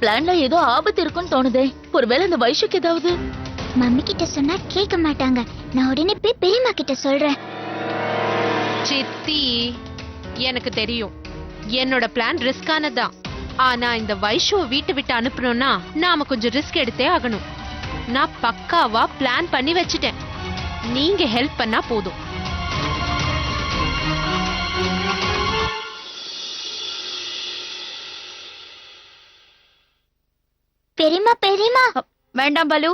பிளான்ல ஏதோ ஆபத்து இருக்குன்னு தோணுதே. ஒருவேளை இந்த வைஷுக்கு ஏதாவது. மம்மி கிட்ட சொன்னா கேட்க மாட்டாங்க. நான் உடனே போய் பெரியம்மா கிட்ட சொல்றேன். சித்தி, எனக்கு தெரியும் என்னோட பிளான் ரிஸ்கானதான். ஆனா இந்த வைஷுவை வீட்டை விட்டு அனுப்பணும்னா நாம கொஞ்சம் ரிஸ்க் எடுத்தே ஆகணும். நான் பக்காவா பிளான் பண்ணி வச்சுட்டேன். நீங்க ஹெல்ப் பண்ணா போதும். பெரியம்மா பெரியம்மா. வேண்டாம் பாலு,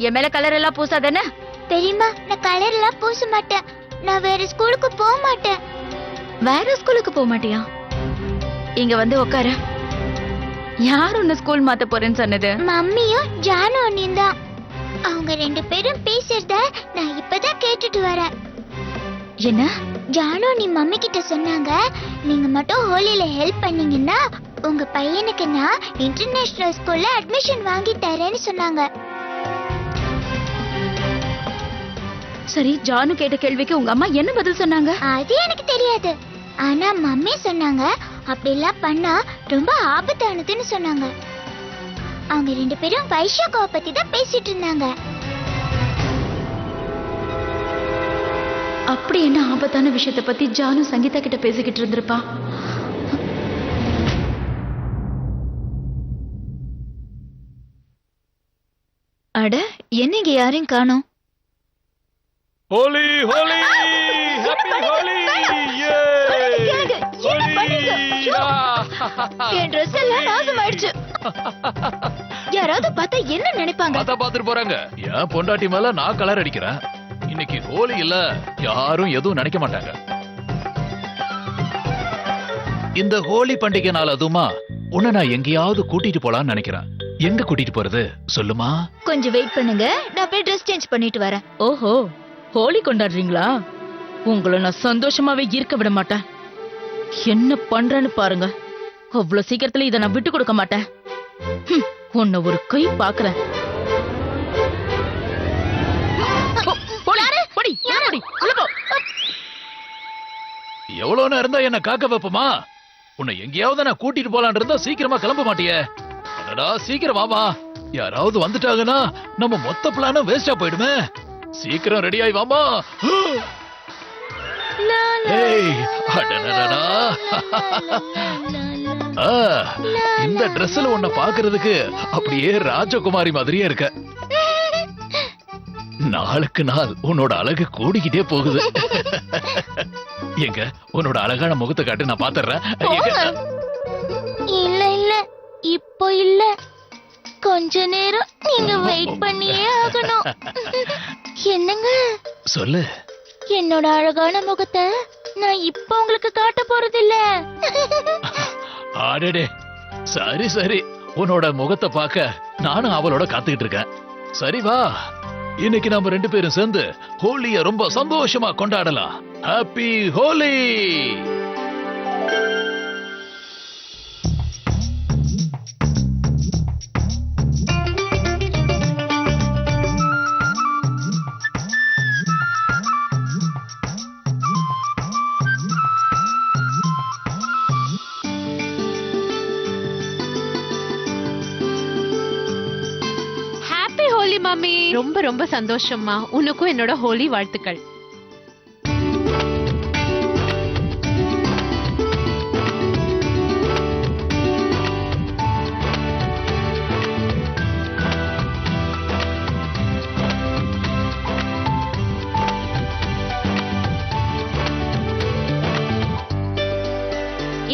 என் மேல கலர் எல்லாம் பூசாதானே. பெரியம்மா, நான் கலர் எல்லாம் பூச மாட்டேன். நான் வேற ஸ்கூலுக்கு போக மாட்டேன். வேற ஸ்கூலுக்கு போக மாட்டியா? இங்க வந்து உட்கார. யார் உன்ன ஸ்கூல் மாத்த போறேன்னு சொன்னது? மம்மியும் ஜானு அண்ணியும் தான். அவங்க 2 பேரும் பேசுறத நான் இப்பதான் கேட்டுட்டு வரேன். என்ன? ஜானு நீ மம்மி கிட்ட சொன்னாங்க, நீங்க மட்டும் ஹோலில ஹெல்ப் பண்ணீங்கன்னா உங்க பையனுக்கு நான் இன்டர்நேஷனல் ஸ்கூல்ல அட்மிஷன் வாங்கி தரேன்னு சொன்னாங்க. சரி, ஜானு கேட்ட கேள்விக்கு உங்க அம்மா என்ன பதில் சொன்னாங்க? அது எனக்கு தெரியாது. ஆனா மம்மி சொன்னாங்க அப்படி எல்லாம் பண்ணா ரொம்ப ஆபத்தானதுன்னு சொன்னாங்க. அவங்க 2 பேரும் வைஷாக்காவை பத்தி தான் பேசிட்டு இருந்தாங்க. அப்படி என்ன ஆபத்தான விஷயத்தை பத்தி ஜானு சங்கீதா கிட்ட பேசிக்கிட்டு இருந்திருப்பா? அட, என்னங்க யாரையும் காணோம். ஹோலி ஹோலி ஹேப்பி ஹோலி என் Dress எல்லாம் நாசமாயிடுச்சு. யாராவது பார்த்தா என்ன நினைப்பாங்க? பாத்துட்டு போறாங்க. என் பொண்டாட்டி மேல நான் கலர் அடிக்கிறேன். இன்னைக்கு ஹோலி இல்ல, யாரும் எதுவும் நினைக்க மாட்டாங்க. இந்த ஹோலி பண்டிகை நாள் அதுமா உன்னை நான் எங்கேயாவது கூட்டிட்டு போலான்னு நினைக்கிறேன். எங்க கூட்டிட்டு போறது சொல்லுமா? கொஞ்சம் வெயிட் பண்ணுங்க, நான் போய் Dress சேஞ்ச் பண்ணிட்டு வரேன். ஓஹோ, ஹோலி கொண்டாடுறீங்களா? உங்களை நான் சந்தோஷமாவே இருக்க விட மாட்டேன். என்ன பண்றேன்னு பாருங்க. அவ்வளவு சீக்கிரத்துல இதை நான் விட்டு கொடுக்க மாட்டேன். உன்னை ஒரு கை பாக்குறேன். எவ்வளவு நேரம் இருந்தா என்ன காக்க வைப்பமா? உன்னை எங்கேயாவது நான் கூட்டிட்டு போலான் இருந்தா சீக்கிரமா கிளம்ப மாட்டியே. அடடா, சீக்கிரம் வாமா. யாராவது வந்துட்டாங்கன்னா நம்ம மொத்த பிளானும் வேஸ்டா போயிடுமே. சீக்கிரம் ரெடி ஆயி வாமா. இந்த ட்ரெஸ்ல உன்னை பாக்குறதுக்கு அப்படியே ராஜகுமாரி மாதிரியே இருக்க. நாளுக்கு நாள் உன்னோட அழகு கூடிக்கிட்டே போகுது. எங்க உன்னோட அழகான முகத்தை காட்டு, நான் பாத்துறேன். இல்ல இல்ல, இப்போ இல்ல. கொஞ்ச நேரம் நீங்க வெயிட் பண்ணியே ஆகணும். என்னங்க? சொல்லு. என்னோட அழகான முகத்தை நான் இப்ப உங்களுக்கு காட்ட போறது இல்ல. ஆடடே, சரி சரி, உன்னோட முகத்தை பார்க்க நானும் அவளோட காத்துக்கிட்டு இருக்கேன். சரி வா, இன்னைக்கு நம்ம 2 பேரும் சேர்ந்து ஹோலிய ரொம்ப சந்தோஷமா கொண்டாடலாம். ஹாப்பி ஹோலி. மாமி, ரொம்ப ரொம்ப சந்தோஷம்மா. உனக்கும் என்னோட ஹோலி வாழ்த்துக்கள்.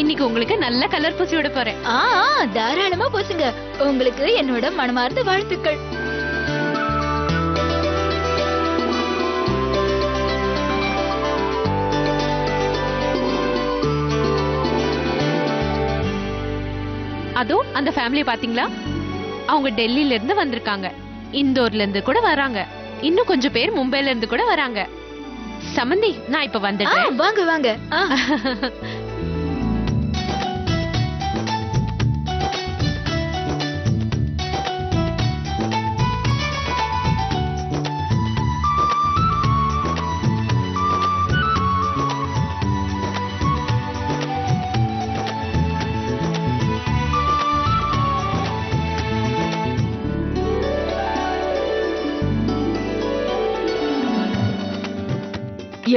இன்னைக்கு உங்களுக்கு நல்ல கலர் பூசி விட போறேன். தாராளமா பூசுங்க. உங்களுக்கு என்னோட மனமார்ந்த வாழ்த்துக்கள். அதோ அந்த ஃபேமிலி பாத்தீங்களா? அவங்க டெல்லில இருந்து வந்திருக்காங்க, இந்தோர்ல இருந்து கூட வராங்க, இன்னும் கொஞ்சம் பேர் மும்பைல இருந்து கூட வராங்க. சமந்தி, நான் இப்ப வந்துட்டேன். வாங்க வாங்க.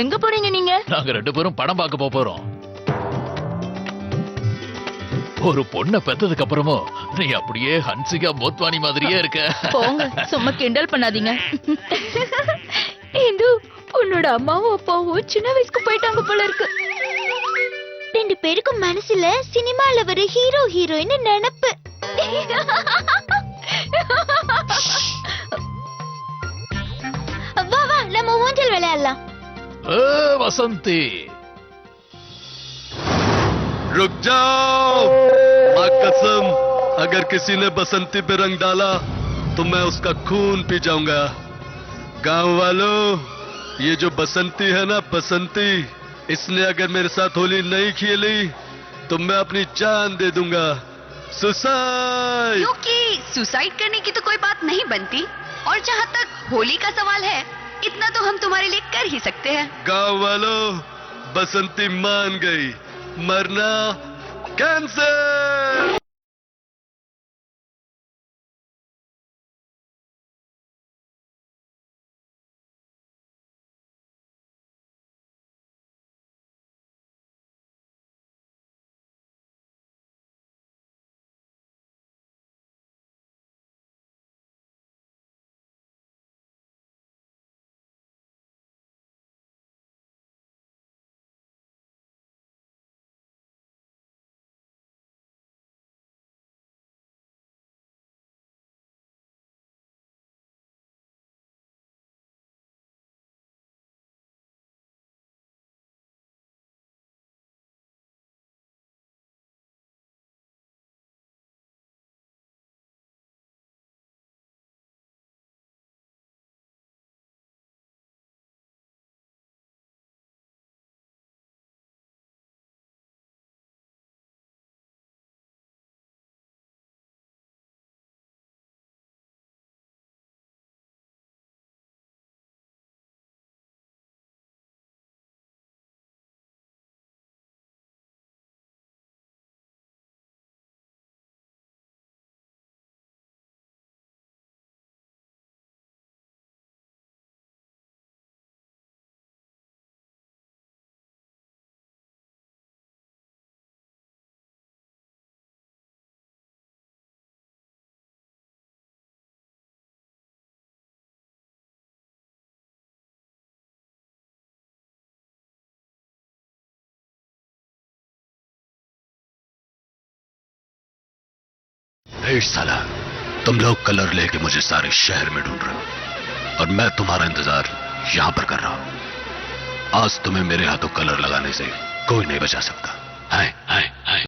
எங்க போறீங்க நீங்க? நாங்க 2 பேரும் படம் பார்க்க போறோம். ஒரு பொண்ணை பெத்ததுக்கு அப்புறமும் நீ அப்படியே ஹன்சிகா மோத்வானி மாதிரியே இருக்க. போங்க, சும்மா கிண்டல் பண்ணாதீங்க. இந்து, உன்னோட அம்மாவும் அப்பாவும் சின்ன வயசுக்கு போயிட்டாங்க போல இருக்கு. 2 பேருக்கும் மனசுல சினிமால வர ஹீரோ ஹீரோயின் நினைப்பு. வா வா, நம்ம ஊஞ்சல் விளையாடலாம். ஏ வசந்தி, रुक जाओ। माँ कसम, अगर किसी ने बसंती पे रंग डाला तो मैं उसका खून पी जाऊंगा। गांव वालों, ये जो बसंती है ना, बसंती, इसने अगर मेरे साथ होली नहीं खेली तो मैं अपनी जान दे दूंगा। सुसाइड। क्योंकि सुसाइड करने की तो कोई बात नहीं बनती, और जहाँ तक होली का सवाल है, इतना तो हम तुम्हारे लिए कर ही सकते हैं। गांव वालों, बसंती मान गई, मरना कैंसिल। साला, तुम लोग कलर लेके मुझे सारे शहर में ढूंढ रहे हो और मैं तुम्हारा इंतजार यहां पर कर रहा हूं। आज तुम्हें मेरे हाथों कलर लगाने से कोई नहीं बचा सकता। है, है, है।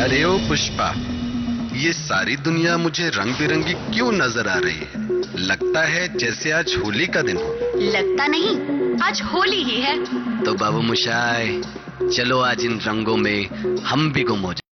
अरे ओ पुष्पा, ये सारी दुनिया मुझे रंग बिरंगी क्यों नजर आ रही है? लगता है जैसे आज होली का दिन हो। लगता नहीं, आज होली ही है। तो बाबू मुशाय, चलो आज इन रंगों में हम भी गुम हो जाए।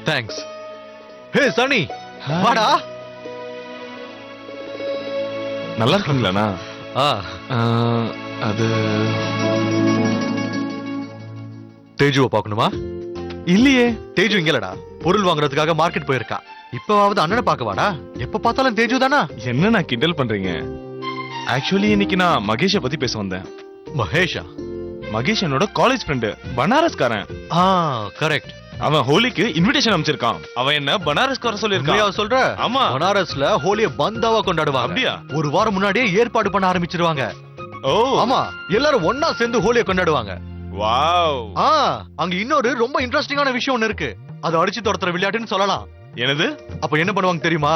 தேங்க்ஸ். ஹே சனி, வாடா. நல்லா இருக்கீங்களாண்ணா? அது தேஜுவை பார்க்கணுமா? இல்லையே. தேஜு இங்கலடா, பொருள் வாங்குறதுக்காக மார்க்கெட் போயிருக்கா. இப்பவாவது அண்ணனை பார்க்க வாடா. எப்ப பார்த்தாலும் தேஜு தானா? என்ன நான் கிண்டல் பண்றீங்க? ஆக்சுவலி இன்னைக்கு நான் மகேஷை பத்தி பேச வந்தேன். மகேஷா? மகேஷ் என்னோட காலேஜ் ஃப்ரெண்டு, பனாரஸ்காரன். கரெக்ட். அவன் ஹோலிக்கு இன்விடேஷன் அனுப்பிச்சிருக்கான். அவன் என்ன பனாரஸ்க்கு வர சொல்லிருக்கான். சொல்ற? ஆமா. பனாரஸ்ல ஹோலிய பந்தாவா கொண்டாடுவாங்க. அப்படியா? ஒரு வாரம் முன்னாடியே ஏற்பாடு பண்ண ஆரம்பிச்சிருவாங்க. ஓ ஆமா, எல்லாரும் ஒன்னா சேர்ந்து ஹோலிய கொண்டாடுவாங்க. வாவ். அங்க இன்னொரு ரொம்ப இன்ட்ரெஸ்டிங்கான விஷயம் ஒண்ணு இருக்கு. அது அடிச்சு துரத்துற விளையாட்டுன்னு சொல்லலாம். என்னது? அப்ப என்ன பண்ணுவாங்க தெரியுமா?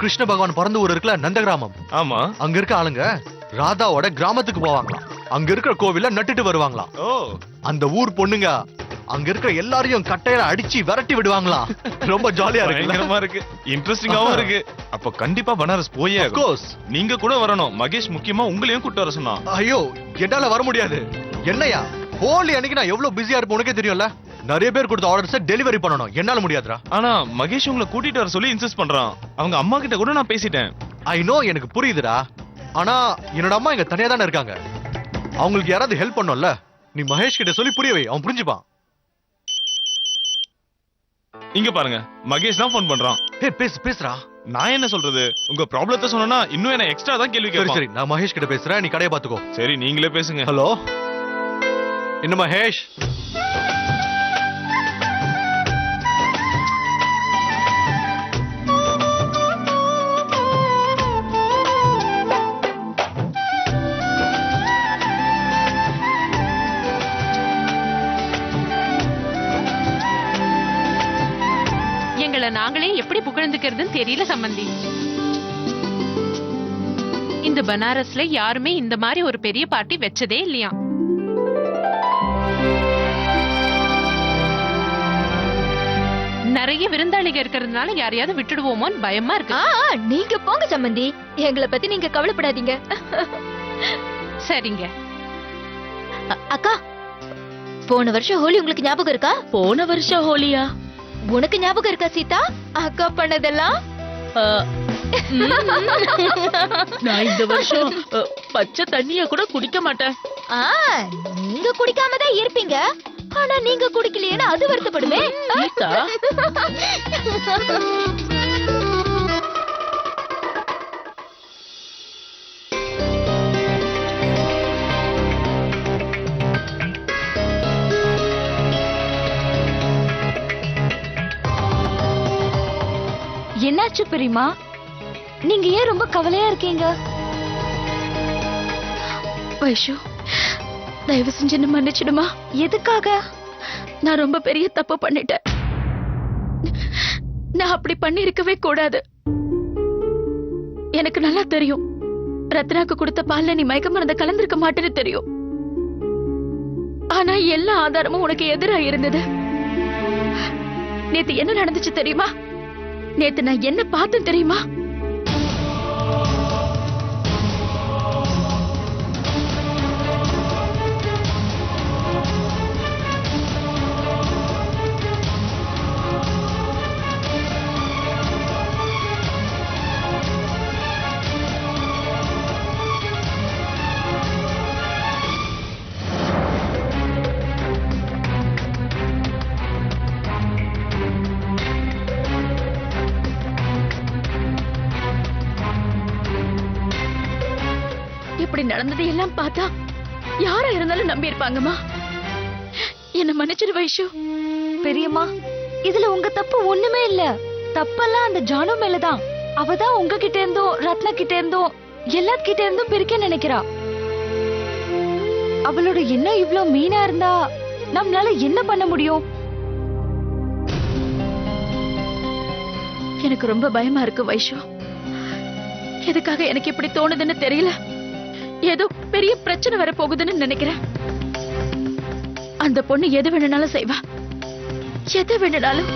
கிருஷ்ண பகவான் பிறந்த ஊர் இருக்குல்ல, நந்த கிராமம். ஆமா. அங்க இருக்க ஆளுங்க ராதாவோட கிராமத்துக்கு போவாங்களாம். அங்க இருக்கிற கோவில நட்டுட்டு வருவாங்களாம். ஓ. அந்த ஊர் பொண்ணுங்க அங்க இருக்கிற எல்லாரையும் கட்டையில அடிச்சு விரட்டி விடுவாங்களாம். ரொம்ப ஜாலியா பயங்கரமா இருக்கு, இன்ட்ரெஸ்டிங்காவும் இருக்கு. அப்ப கண்டிப்பா பனாரஸ் போயே Of course. நீங்க கூட வரணும். மகேஷ் முக்கியமா உங்களையும் கூட்டு வர சொன்னான். ஐயோ, என்னால வர முடியாது. என்னையா, ஹோலி அன்னைக்கு நான் எவ்வளவு பிஸியா இருப்பேன் உனக்கே தெரியும்ல. நிறைய பேர் கொடுத்த ஆர்டர்ஸ் டெலிவரி பண்ணணும். என்னால முடியாதுடா. ஆனா மகேஷ் உங்களை கூட்டிட்டு வர சொல்லி இன்சிஸ்ட் பண்றான். அவங்க அம்மா கிட்ட கூட நான் பேசிட்டேன். ஐ நோ, எனக்கு புரியுதுடா. ஆனா என்னோட அம்மா இங்க தனியா தானே இருக்காங்க. அவங்களுக்கு யாராவது ஹெல்ப் பண்ணும்ல. நீ மகேஷ் கிட்ட சொல்லி புரிய வை, அவன் புரிஞ்சுப்பான். இங்க பாருங்க, மகேஷ் தான் ஃபோன் பண்றான். பேசுறா. நான் என்ன சொல்றது? உங்க ப்ராப்ளத்தை சொன்னா இன்னும் என்ன எக்ஸ்ட்ரா தான் கேள்வி சரி கேட்பான். சரி, நான் மகேஷ் கிட்ட பேசுறேன், நீ கடையை பாத்துக்கோ. சரி, நீங்களே பேசுங்க. ஹலோ, என்ன மகேஷ்? எங்களை நாங்களே எப்படி புகழ்ந்துக்கிறதுன்னு தெரியல சம்பந்தி. இந்த பனாரஸ்ல யாருமே இந்த மாதிரி ஒரு பெரிய பார்ட்டி வச்சதே இல்லையா. நிறைய விருந்தாளிக இருக்கிறதுனால யாரையாவது விட்டுடுவோமோன்னு பயமா இருக்கு. நீங்க போங்க சம்பந்தி, எங்களை பத்தி நீங்க கவலைப்படாதீங்க. சரிங்க. அக்கா, போன வருஷம் ஹோலி உங்களுக்கு ஞாபகம் இருக்கா? போன வருஷம் ஹோலியா? உனக்கு ஞாபகம் இருக்கா சீதா? அக்கா பண்ணதெல்லாம் ஆ, நான் இந்த வருஷம் பச்சை தண்ணிய கூட குடிக்க மாட்டேன். ஆ, நீங்க குடிக்காம தான் இருப்பீங்க. ஆனா நீங்க குடிக்கலையேன்னு அது வருத்தப்படுமே. சீதா, என்னாச்சு பெரியமா? நீங்க ஏன் ரொம்ப கவலையா இருக்கீங்க? வைஷு, தயவு செஞ்சு என்ன மன்னிச்சிடுமா. எதுக்காக? நான் ரொம்ப பெரிய தப்பு பண்ணிட்டேன். நான் அப்படி பண்ணிருக்கவே கூடாது. எனக்கு நல்லா தெரியும், ரத்னாக்கு கொடுத்த பால்ல நீ மயக்க மருந்த கலந்திருக்க மாட்டேன்னு தெரியும். ஆனா எல்லா ஆதாரமும் உனக்கு எதிரா இருந்தது. நேத்து என்ன நடந்துச்சு தெரியுமா? நேத்து நான் என்ன பார்த்தேன் தெரியுமா? இப்படி நடந்தது எல்லாம் பார்த்தா யாரா இருந்தாலும் நம்பி இருப்பாங்கம்மா. என்ன மன்னிச்சிரு வைஷு. பெரியம்மா, இதுல உங்க தப்பு ஒண்ணுமே இல்ல. தப்பெல்லாம் அந்த ஜானு மேலதான். அவதான் உங்ககிட்ட இருந்தும் ரத்னா கிட்ட இருந்தும் எல்லார்கிட்ட இருந்தும் பிரிக்க நினைக்கிறா. அவளோட எண்ணம் இவ்ளோ மீனா இருந்தா நம்மளால என்ன பண்ண முடியும்? எனக்கு ரொம்ப பயமா இருக்கு வைஷு. எதுக்காக எனக்கு இப்படி தோணுதுன்னு தெரியல. ஏதோ பெரிய பிரச்சனை வர போகுதுன்னு நினைக்கிறேன். அந்த பொண்ணு எது வேணும்னாலும் செய்வா, எது வேணும்னாலும்.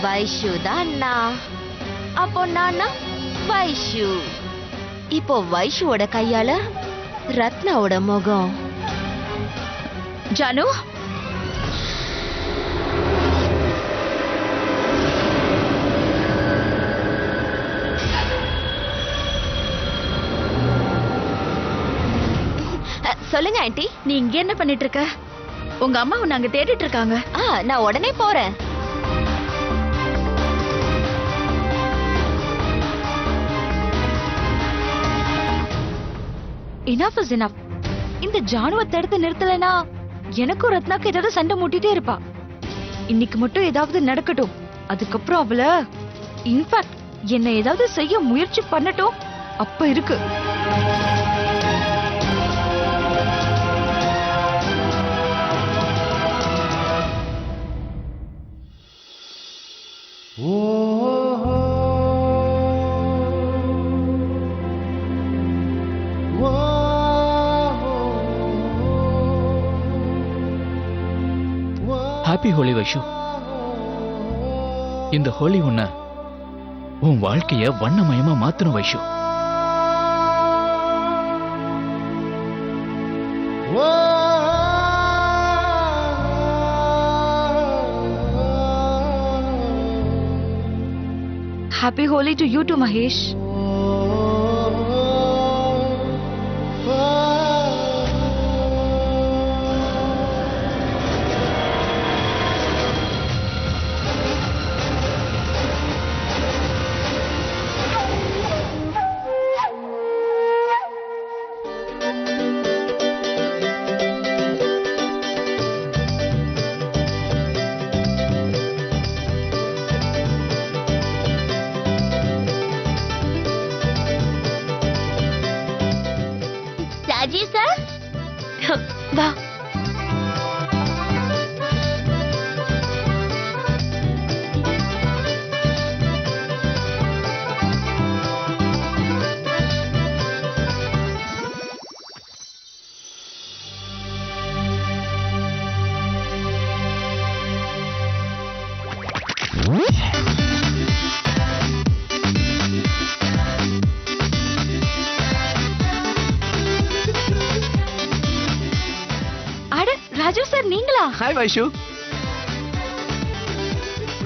வைஷு தான்னா. அப்போ நானா வைஷு. இப்போ வைஷுவோட கையால ரத்னாவோட முகம். ஜானு, சொல்லுங்க ஆண்டி. நீ இங்க என்ன பண்ணிட்டு இருக்க? உங்க அம்மா உன்னை அங்க தேடிட்டு இருக்காங்க. நான் உடனே போறேன். Enough is enough. இந்த ஜானுவ தடுத்து நிறுத்தலைனா எனக்கும் ரத்னாக்கு ஏதாவது சண்டை மூட்டிட்டே இருப்பா. இன்னைக்கு மட்டும் ஏதாவது நடக்கட்டும். அதுக்கப்புறம் அவள இன்ஃபேக்ட் என்ன ஏதாவது செய்ய முயற்சி பண்ணட்டும். அப்ப இருக்கு. ஹாப்பி ஹோலி வைஷு. இந்த ஹோலி உன்னை உன் வாழ்க்கைய வண்ணமயமா மாத்தணும் Vaishu. Happy Holi to you too, Mahesh. Ajay sir வா. அட ராஜு சார் நீங்களா? Hi Vaishu.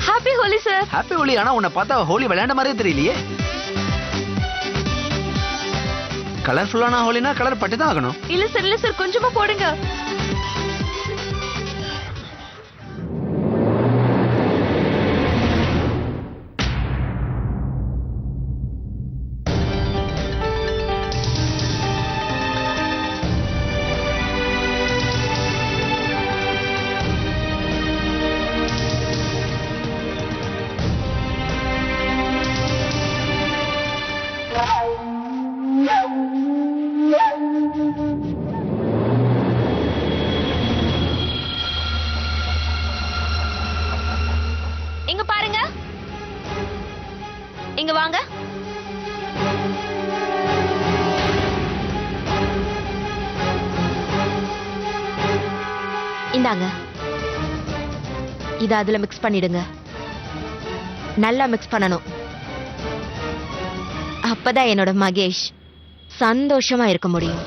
Happy Holi sir. Happy Holi. ஆனா உன்னை பார்த்தா ஹோலி விளையாண்ட மாதிரியே தெரியலையே. கலர்ஃபுல்லான ஹோலினா கலர் பட்டு தான் ஆகணும். இல்ல சார் கொஞ்சமா போடுங்க. இங்க பாருங்க, இங்க வாங்க. இந்தாங்க, இத அதுல மிக்ஸ் பண்ணிடுங்க. நல்லா மிக்ஸ் பண்ணணும். அப்பதான் என்னோட மகேஷ் சந்தோஷமா இருக்க முடியும்.